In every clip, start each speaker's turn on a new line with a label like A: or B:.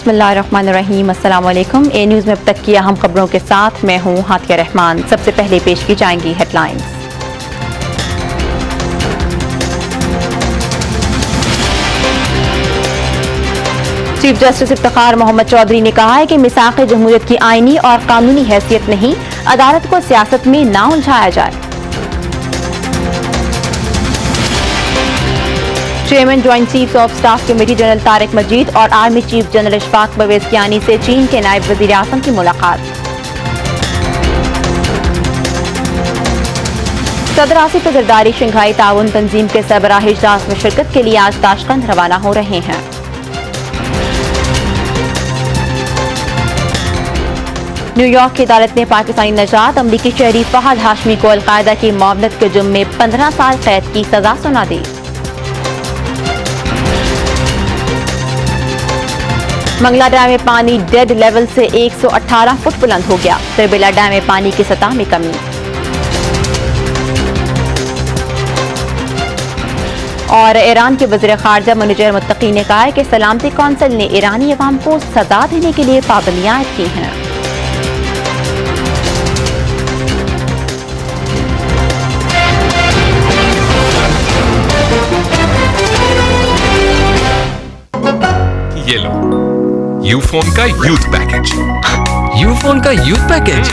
A: बिस्मिल्लाहिर्रहमानिर्रहीम। अस्सलाम वालेकुम। ए न्यूज़ में अब तक की अहम खबरों के साथ मैं हूँ हातिया रहमान। सबसे पहले पेश की जाएंगी headlines. Chief justice Iftikhar Muhammad Chaudhry ने कहा है कि मिसाक़ जमहूरियत की आईनी और कानूनी हैसियत नहीं, अदालत को सियासत में ना उलझाया जाए। Chairman joint chiefs of staff committee general Tariq Majid और army chief general Ishfaq Parvez Kayani से चीन के नायब वज़ीर आज़म की मुलाकात। सदर आसिफ जरदारी शंघाई ताउन तंजीम के सरबराह इजलास में शिरकत के लिए आज ताशकंद रवाना हो रहे हैं। न्यूयॉर्क की अदालत ने पाकिस्तानी नजात अमरीकी शहरी फहद हाशमी को अलकायदा की मुआवनत के जुर्म में 15 साल कैद की सजा सुना दी। मंगला डैम में पानी डेड लेवल से 118 फुट बुलंद हो गया। तिरबेला डैम में पानी की सतह में कमी। और ईरान के वज़ीर ख़ारजा मुनव्वर मुत्तकी ने कहा है कि सलामती कौंसिल ने ईरानी अवाम को सजा देने के लिए पाबंदियां आयद की हैं।
B: ये लो यूफोन का यूथ पैकेज।
C: यूफोन का यूथ पैकेज?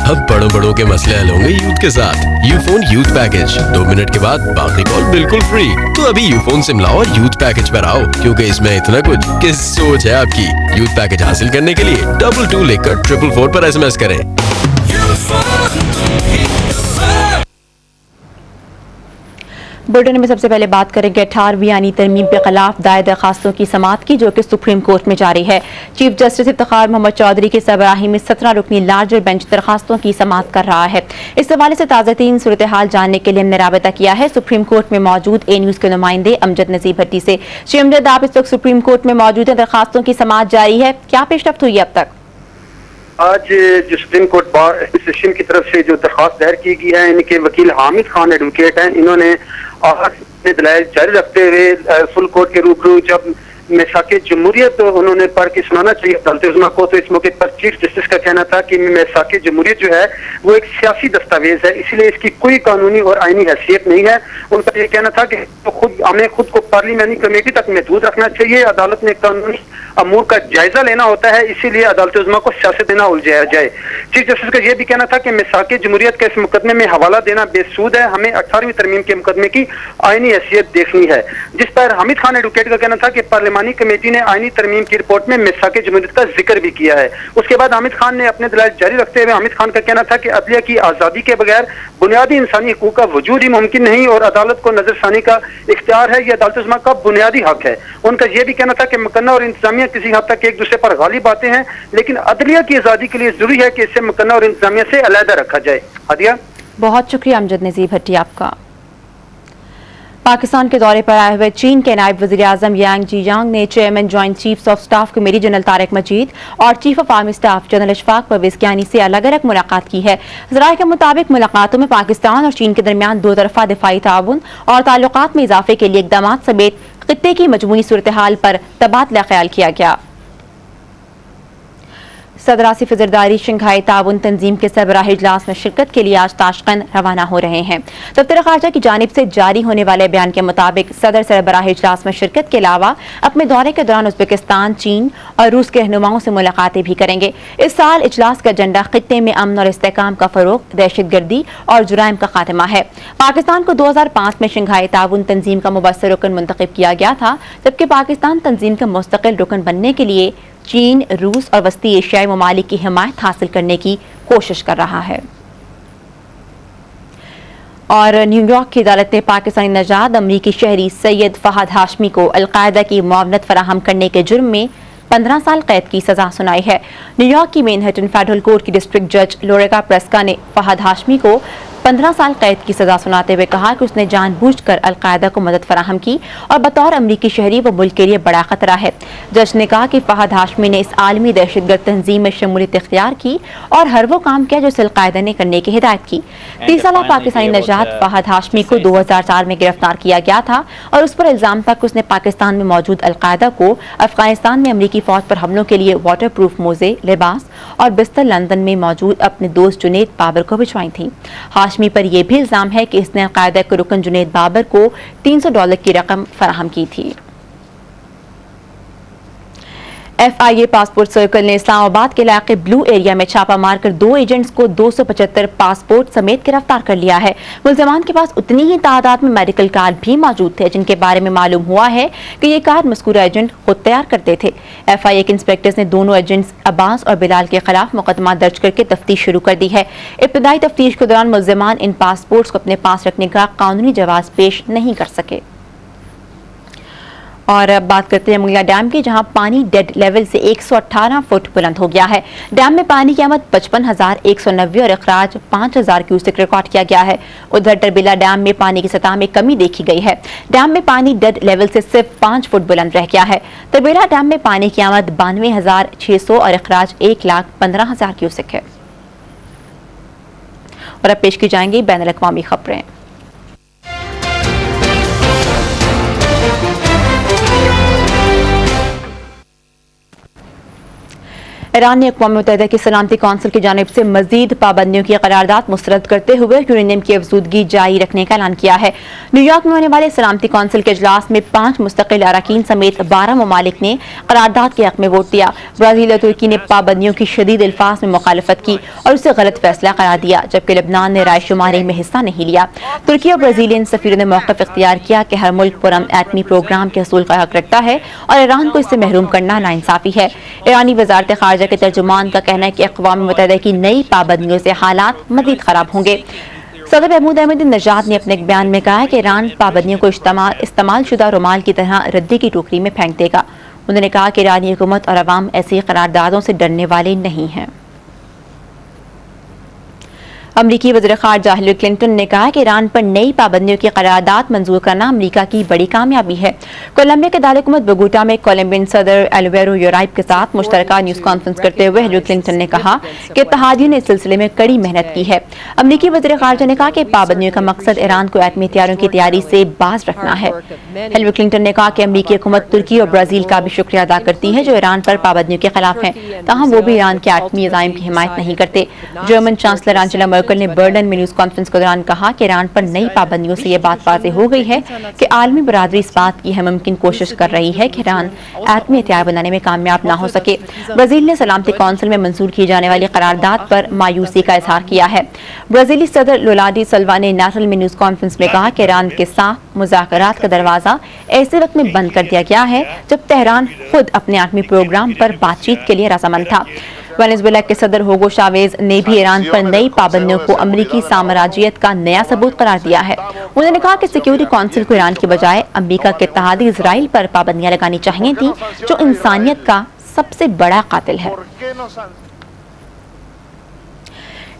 C: अब बड़ों के मसले हल होंगे यूथ के साथ। यूफोन यूथ पैकेज, 2 मिनट के बाद बाकी कॉल बिल्कुल फ्री। तो अभी यूफोन सिम लाओ और यूथ पैकेज पर आओ, क्योंकि इसमें इतना कुछ कि सोच है आपकी। यूथ पैकेज हासिल करने के लिए 22 लिखकर 444 पर SMS करें।
A: बुलेटिन में सबसे पहले बात करेंगे 18वीं आईनी तरमीम के खिलाफ दायर दरखास्तों की समाअत की, जो कि सुप्रीम कोर्ट में जारी है। चीफ जस्टिस इफ्तिखार मोहम्मद चौधरी की सरबराही में 17 रुकनी लार्जर बेंच दरखास्तों की समाअत कर रहा है। इस हवाले से ताज़ा तीन सूरत हाल जानने के लिए हमने राबता किया है सुप्रीम कोर्ट में मौजूद ए न्यूज़ के नुमाइंदे अमजद नज़ीर भट्टी से। श्री अमजद, आप इस वक्त सुप्रीम कोर्ट में मौजूद हैं, दरखास्तों की समाअत जारी है, क्या पेशरफ्त हुई अब तक?
D: आज जो सुप्रीम कोर्ट बार एसोसिएशन की तरफ से जो दरखास्त दायर की गई है, इनके वकील हामिद खान एडवोकेट हैं, इन्होंने आज दलाइल जारी रखते हुए फुल कोर्ट के रूबरू जब मिसाक़े जमहूरियत उन्होंने पढ़ के सुनाना चाहिए अदालत उज़्मा को, तो इस मौके पर चीफ जस्टिस का कहना था कि मिसाक़े जमहूरियत जो है वो एक सियासी दस्तावेज है, इसलिए इसकी कोई कानूनी और आईनी हैसियत नहीं है। उनका ये कहना था कि हमें खुद को पार्लियामेंट्री कमेटी तक महदूद रखना चाहिए। अदालत ने कानूनी अमूर का जायजा लेना होता है, इसीलिए अदालत उज़्मा को सियासत देना उलझाया जाए। चीफ जस्टिस का यह भी कहना था कि मिसाक़े जमहूरियत के इस मुकदमे में हवाला देना बेसूद है, हमें 18वीं तरमीम के मुकदमे की आईनी हैसियत देखनी है। जिस पर हामिद खान एडवोकेट का कहना था कि पार्लिमानी कमेटी ने आईनी तरमीम की रिपोर्ट में मिसाक़े जमहूरियत का जिक्र भी किया है। उसके बाद हामिद खान ने अपने दलाइल जारी रखते हुए हामिद खान का कहना था कि अदलिया की आज़ादी के बगैर बुनियादी इंसानी हकूक़ का वजूद ही मुमकिन नहीं और अदालत को नजरसानी का इख्तियार है, यह अदालत उज़्मा का बुनियादी हक है। उनका यह भी कहना था कि मुकन्ना और इंतजामिया किसी हद तक एक दूसरे पर गालिब आते हैं, लेकिन अदलिया की आज़ादी के लिए जरूरी है कि इसे मुकन्ना और इंतजामिया से अलहदा रखा जाए। हादिया,
A: बहुत शुक्रिया अमजद नज़ीर भट्टी आपका। पाकिस्तान के दौरे पर आए हुए चीन के नायब वज़ीर आज़म यांग जीयांग ने chairman joint chiefs of staff committee general Tariq Majid और chief of army staff general Ishfaq Parvez Kayani से अलग अलग मुलाकात की है। ज़राए के मुताबिक मुलाकातों में पाकिस्तान और चीन के दरमियान दो तरफा दिफाई ताउन और ताल्लुकात में इजाफे के लिए इक़दाम समेत खित्ते की मजमूई सूरत हाल पर तबादला ख्याल किया गया। सदर आसिफ जरदारी शंघाई ताउन तंजीम के सरबराह इजलास में शिरकत के लिए आज ताशकंद रवाना हो रहे हैं। दफ्तर खारजा की जानिब से जारी होने वाले बयान के मुताबिक सदर सरबराह इजलास में शिरकत के अलावा अपने दौरे के दौरान उज़्बेकिस्तान, चीन और रूस के रहनुमाओं से मुलाकातें भी करेंगे। इस साल इजलास का एजेंडा खित्ते में अमन और इस्तेहकाम का फरोग, दहशतगर्दी और जुराइम का खात्मा है। पाकिस्तान को 2005 में शंघाई ताउन तंजीम का मुबस्सर रुकन मुंतखब किया गया था, जबकि पाकिस्तान तंजीम का मुस्तकिल रुकन बनने के लिए चीन, रूस और वस्ती एशियाई ममालिक की हिमायत हासिल करने की कोशिश कर रहा है। और न्यूयॉर्क की अदालत ने पाकिस्तानी नजाद अमरीकी शहरी सैयद फहद हाशमी को अलकायदा की मुआवनत फराहम करने के जुर्म में 15 साल कैद की सजा सुनाई है। न्यूयॉर्क की मैनहट्टन फेडरल कोर्ट की डिस्ट्रिक्ट जज लोरेका प्रेस्का ने फहद हाशमी को 15 साल कैद की सजा सुनाते हुए कहा कि उसने जानबूझकर अलकायदा को मदद फराहम की और बतौर अमरीकी शहरी वो मुल्क के लिए बड़ा खतरा है। जज ने कहा कि फहद हाशमी ने इस आलमी दहशतगर्द तंजीम में शमूलियत इख्तियार की और हर वो काम किया जो अलकायदा ने करने की हिदायत की। 30 साल पाकिस्तानी नजात फहद हाशमी को 2004 में गिरफ्तार किया गया था और उस पर इल्जाम था कि उसने पाकिस्तान में मौजूद अलकायदा को अफगानिस्तान में अमरीकी फौज पर हमलों के लिए वाटर प्रूफ मोजे, लिबास और बिस्तर लंदन में मौजूद अपने दोस्त जुनैद बाबर को भिजवाई थी। हाशमी पर यह भी इल्जाम है कि इसने अलकायदा के रुकन जुनैद बाबर को $300 की रकम फराहम की थी। FIA पासपोर्ट सर्कल ने इस्लामाबाद के इलाके ब्लू एरिया में छापा मारकर 2 एजेंट्स को 275 पासपोर्ट समेत गिरफ्तार कर लिया है। मुल्ज़िमान के पास उतनी ही तादाद में मेडिकल कार्ड भी मौजूद थे जिनके बारे में मालूम हुआ है कि ये कार्ड मज़कूरा एजेंट खुद तैयार करते थे। FIA के इंस्पेक्टर्स ने दोनों एजेंट्स अब्बास और बिलाल के खिलाफ मुकदमा दर्ज करके तफ्तीश शुरू कर दी है। इब्तदाई तफ्तीश के दौरान मुल्ज़िमान इन पासपोर्ट्स को अपने पास रखने का कानूनी जवाज़ पेश नहीं कर सके। और अब बात करते हैं मुंगिया डैम की, जहां पानी डेड लेवल से 118 फुट बुलंद हो गया है। डैम में पानी की आमद 55,190 और अखराज 5,000 क्यूसेक रिकॉर्ड किया गया है। उधर टरबिला डैम में पानी की सतह में कमी देखी गई है। डैम में पानी डेड लेवल से सिर्फ 5 फुट बुलंद रह गया है। टरबिला डैम में पानी की आमद 92,600 और अखराज 1,15,000 क्यूसेक है। और अब पेश की जाएंगी बैनुल अक़वामी खबरें। ईरान ने अक़वाम मुत्तहिदा की सलामती कौंसिल की जानिब से मजीद पाबंदियों की करारदाद मुस्तरद करते हुए यूरेनियम की अफजूदगी जारी रखने का ऐलान किया है। न्यूयॉर्क में होने वाले सलामती कौंसिल के इजलास में 5 मुस्तकिल अरकान समेत 12 ममालिक ने करारदाद के हक में वोट दिया। ब्राज़ील और तुर्की ने पाबंदियों की शदीद अल्फाज में मुखालफत की और उसे गलत फैसला करार दिया, जबकि लेबनान ने रायशुमारी में हिस्सा नहीं लिया। तुर्की और ब्राज़ीलियन सफीरों ने मौक़िफ़ इख्तियार किया कि हर मुल्क पुरअमन एटमी प्रोग्राम के हसूल का हक रखता है और ईरान को इससे महरूम करना नाइंसाफ़ी है। ईरानी वज़ारत ख़ारिजा के तर्जुमान का कहना है कि अक़वाम मुत्तहिदा की नई पाबंदियों से हालात मज़ीद ख़राब होंगे। सदर महमूद अहमदीनेजाद ने अपने एक बयान में कहा कि ईरान पाबंदियों को इस्तेमाल शुदा रुमाल की तरह रद्दी की टोकरी में फेंक देगा। उन्होंने कहा कि ईरानी हुकूमत और अवाम ऐसी करारदादों से डरने वाले नहीं हैं। अमरीकी वज़ीर ख़ारिजा हिलरी क्लिंटन ने कहा कि ईरान पर नई पाबंदियों की करारदाद मंजूर करना अमरीका की बड़ी कामयाबी है। कोलंबिया के दारकूमत बोगोटा में कोलंबियन सदर एल्वेरो योराइब के साथ मुश्तरका न्यूज़ कॉन्फ्रेंस करते हुए हिलरी क्लिंटन ने कहा कि इत्तेहादियों ने इस सिलसिले में कड़ी मेहनत की है। अमरीकी वज़ीर ख़ारिजा ने कहा कि पाबंदियों का मकसद ईरान को एटमी हथियारों की तैयारी से बाज रखना है। हिलरी क्लिंटन ने कहा कि अमरीकी हुकूमत तुर्की और ब्राज़ील का भी शुक्रिया अदा करती है जो ईरान पर पाबंदियों के खिलाफ हैं, ताहम वो भी ईरान के एटमी अज़ाइम की हिमायत नहीं करते। जर्मन चांसलर एंजेला मर्केल ने बर्लिन में न्यूज़ कॉन्फ्रेंस के दौरान कहा कि ईरान पर नई पाबंदियों से ये बात वाज़ेह हो गई है कि आलमी बरादरी इस बात की हर मुमकिन कोशिश कर रही है कि ईरान एटमी हथियार बनाने में कामयाब ना हो सके। ब्राज़ील ने सलामती कौंसिल में मंजूर की जाने वाली करारदाद पर मायूसी का इजहार किया है। ब्राज़ीली सदर लुला डी सिल्वा ने नेशनल में न्यूज़ कॉन्फ्रेंस में कहा कि ईरान के साथ मुज़ाकरात का दरवाज़ा ऐसे वक्त में बंद कर दिया गया है जब तेहरान खुद अपने एटमी प्रोग्राम पर बातचीत के लिए रज़ामंद था। वेनेज़ुएला के सदर हुगो चावेज ने भी ईरान पर नई पाबंदियों को अमरीकी साम्राज्यत का नया सबूत करार दिया है। उन्होंने कहा कि सिक्योरिटी काउंसिल को ईरान के बजाय अमरीका के इत्तेहादी इजराइल पर पाबंदियां लगानी चाहिए थी, जो इंसानियत का सबसे बड़ा कातिल है।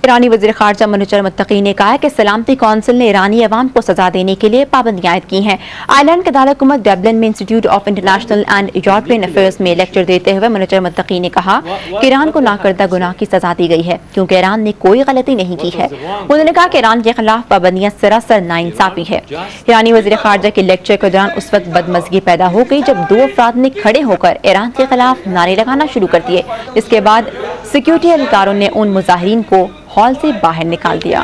A: ईरानी वज़ीर ख़ारिजा मुनव्वर मुत्तकी ने कहा है कि सलामती कौंसिल ने ईरानी अवाम को सजा देने के लिए पाबंदियां आयद की हैं। आयरलैंड के दारकूमत डबलिन में institute of international and European affairs में लेक्चर देते हुए मुनव्वर मुत्तकी ने कहा कि ईरान को नाकर्दा गुनाह की सजा दी गई है क्योंकि ईरान ने कोई गलती नहीं की है। उन्होंने कहा कि ईरान के खिलाफ पाबंदियां सरासर नाइंसाफी है। ईरानी वज़ीर ख़ारिजा के लेक्चर के दौरान उस वक्त बदमज़गी पैदा हो गई जब 2 अफराद ने खड़े होकर ईरान के खिलाफ नारे लगाना शुरू कर दिए, जिसके बाद सिक्योरिटी एहलकारों ने उन मुजाहिरीन को हॉल से बाहर निकाल दिया।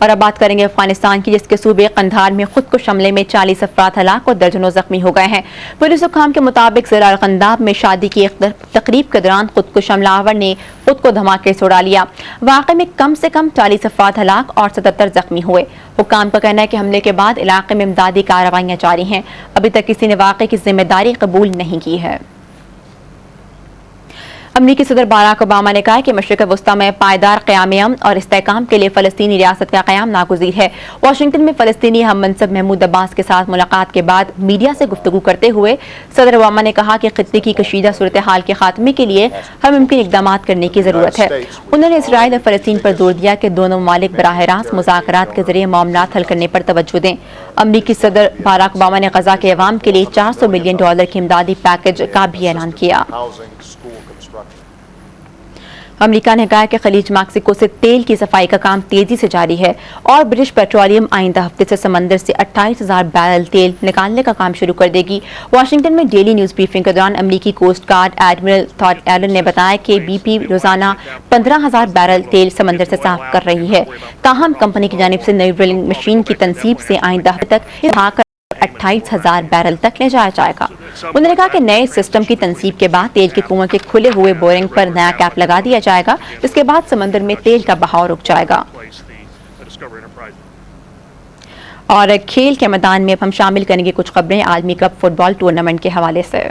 A: और अब बात करेंगे अफगानिस्तान की, जिसके सूबे कंधार में खुद कुश हमले में 40 अफराद हलाक और दर्जनों जख्मी हो गए हैं। पुलिस हुकाम के मुताबिक ज़रा कंदाब में शादी की एक तकरीब के दौरान खुदकुश हमलावर ने खुद को धमाके से उड़ा लिया। वाक़े में कम से कम 40 अफराद हलाक और 77 जख्मी हुए। हुकाम का कहना है कि हमले के बाद इलाके में इमदादी कार्रवाइयाँ जारी हैं। अभी तक किसी ने वाक़े की जिम्मेदारी कबूल नहीं की है। امریکی صدر باراک اوباما نے کہا ہے کہ مشرق وسطی میں پائیدار قیام امن اور استحکام کے لیے فلسطینی ریاست کا قیام ناگزیر ہے۔ واشنگٹن میں فلسطینی ہم منصب محمود عباس کے ساتھ ملاقات کے بعد میڈیا سے گفتگو کرتے ہوئے صدر اوباما نے کہا کہ خطے کی کشیدہ صورتحال کے خاتمے کے لیے ہر ممکن اقدامات کرنے کی ضرورت ہے۔ انہوں نے اسرائیل اور فلسطین پر زور دیا کہ دونوں ممالک براہ راست مذاکرات کے ذریعے معاملات حل کرنے پر توجہ دیں۔ امریکی صدر باراک اوباما نے غزہ کے عوام کے لیے $400 ملین کے امدادی پیکج کا بھی اعلان کیا۔ امریکہ نے کہا کہ خلیج میکسیکو سے تیل کی صفائی کا کام تیزی سے جاری ہے اور برٹش پیٹرولیم آئندہ ہفتے سے سمندر سے 28,000 بیرل تیل نکالنے کا کام شروع کر دے گی۔ واشنگٹن میں ڈیلی نیوز بریفنگ کے دوران امریکی کوسٹ گارڈ ایڈمرل تھاڈ ایلن نے بتایا کہ بی پی روزانہ 15,000 بیرل تیل سمندر سے صاف کر رہی ہے۔ تاہم کمپنی کی جانب سے نئی ڈرلنگ مشین کی تنصیب سے آئندہ ہفتے تک 28,000 بیرل تک لے جایا جائے گا۔ انہوں نے کہا کہ نئے سسٹم کی تنصیب کے بعد تیل کے کنویں کے کھلے ہوئے بورنگ پر نیا کیپ لگا دیا جائے گا، جس کے بعد سمندر میں تیل کا بہاؤ رک جائے گا۔ اور کھیل کے میدان میں اب ہم شامل کریں گے کچھ خبریں عالمی کپ فٹ بال ٹورنامنٹ کے حوالے سے۔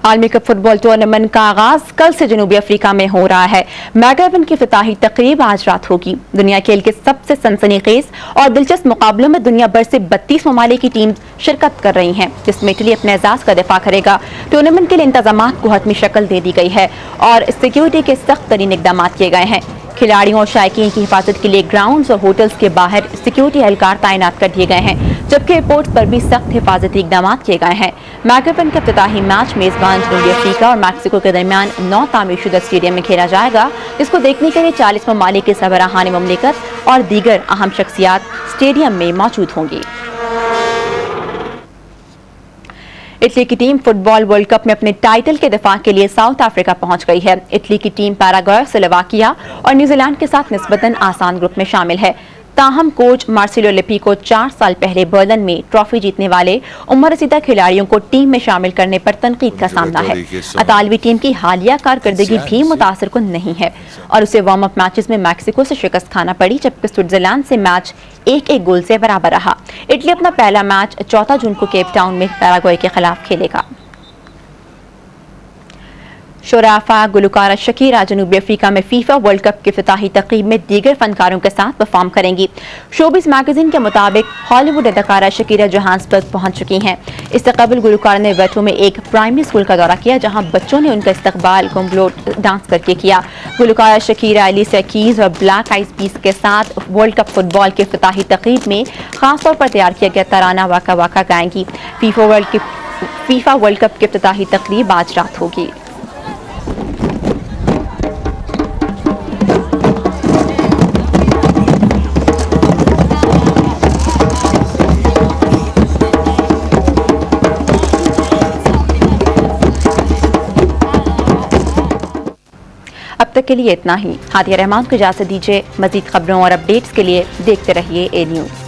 A: عالمی کپ فٹ بال ٹورنامنٹ کا آغاز کل سے جنوبی افریقہ میں ہو رہا ہے۔ میگا ایونٹ کی افتتاحی تقریب آج رات ہوگی۔ دنیا کھیل کے سب سے سنسنی خیز اور دلچسپ مقابلوں میں دنیا بھر سے 32 ممالک کی ٹیم شرکت کر رہی ہیں، جس میں اٹلی اپنے اعزاز کا دفاع کرے گا۔ ٹورنامنٹ کے لیے انتظامات کو حتمی شکل دے دی گئی ہے اور سیکیورٹی کے سخت ترین اقدامات کیے گئے ہیں۔ کھلاڑیوں اور شائقین کی حفاظت کے لیے گراؤنڈز اور ہوٹلز کے باہر سیکیورٹی اہلکار تعینات کر دیے گئے ہیں، جبکہ ایئرپورٹس پر بھی سخت حفاظتی اقدامات کیے گئے ہیں۔ میگا ایونٹ کا افتتاحی میچ میزبان جنوبی افریقہ اور میکسیکو کے درمیان نو تعمیر شدہ اسٹیڈیم میں کھیلا جائے گا، جس کو دیکھنے کے لیے 40 ممالک کے سربراہان مملکت اور دیگر اہم شخصیات اسٹیڈیم میں موجود ہوں گی۔ اٹلی کی ٹیم فٹ بال ورلڈ کپ میں اپنے ٹائٹل کے دفاع کے لیے ساؤتھ افریقہ پہنچ گئی ہے۔ اٹلی کی ٹیم پیراگوئے، سلوواکیہ اور نیوزی لینڈ کے ساتھ نسبتاً آسان گروپ میں شامل ہے۔ تاہم کوچ مارسیلو لیپی کو 4 سال پہلے برلن میں ٹرافی جیتنے والے عمر رسیدہ کھلاڑیوں کو ٹیم میں شامل کرنے پر تنقید کا سامنا ہے۔ اطالوی ٹیم کی حالیہ کارکردگی بھی متاثر کن نہیں ہے اور اسے وارم اپ میچز میں میکسیکو سے شکست کھانا پڑی، جبکہ سوئٹزرلینڈ سے میچ 1-1 گول سے برابر رہا۔ اٹلی اپنا پہلا میچ 4 جون کو کیپ ٹاؤن میں پیراگوئے کے خلاف کھیلے گا۔ شورافا گلوکارہ شکیرا جنوبی افریقہ میں فیفا ورلڈ کپ کی افتتاحی تقریب میں دیگر فنکاروں کے ساتھ پرفارم کریں گی۔ شوبز میگزین کے مطابق ہالی ووڈ اداکارہ شکیرا جوہانسبرگ پہنچ چکی ہیں۔ اس سے قبل گلوکارہ نے ویٹو میں ایک پرائمری اسکول کا دورہ کیا، جہاں بچوں نے ان کا استقبال گمبلو ڈانس کر کے کیا۔ گلوکارہ شکیرا ایلیسیا کیز اور بلیک آئیز پیس کے ساتھ ورلڈ کپ فٹ بال کی افتتاحی تقریب میں خاص طور پر تیار کیا گیا ترانہ واکا واکا گائیں گی۔ فیفا ورلڈ کپ کی افتتاحی تقریب آج رات ہوگی۔ اب تک کے لیے اتنا ہی۔ ہادیہ رحمان کو اجازت دیجیے۔ مزید خبروں اور اپڈیٹس کے لیے دیکھتے رہیے اے نیوز۔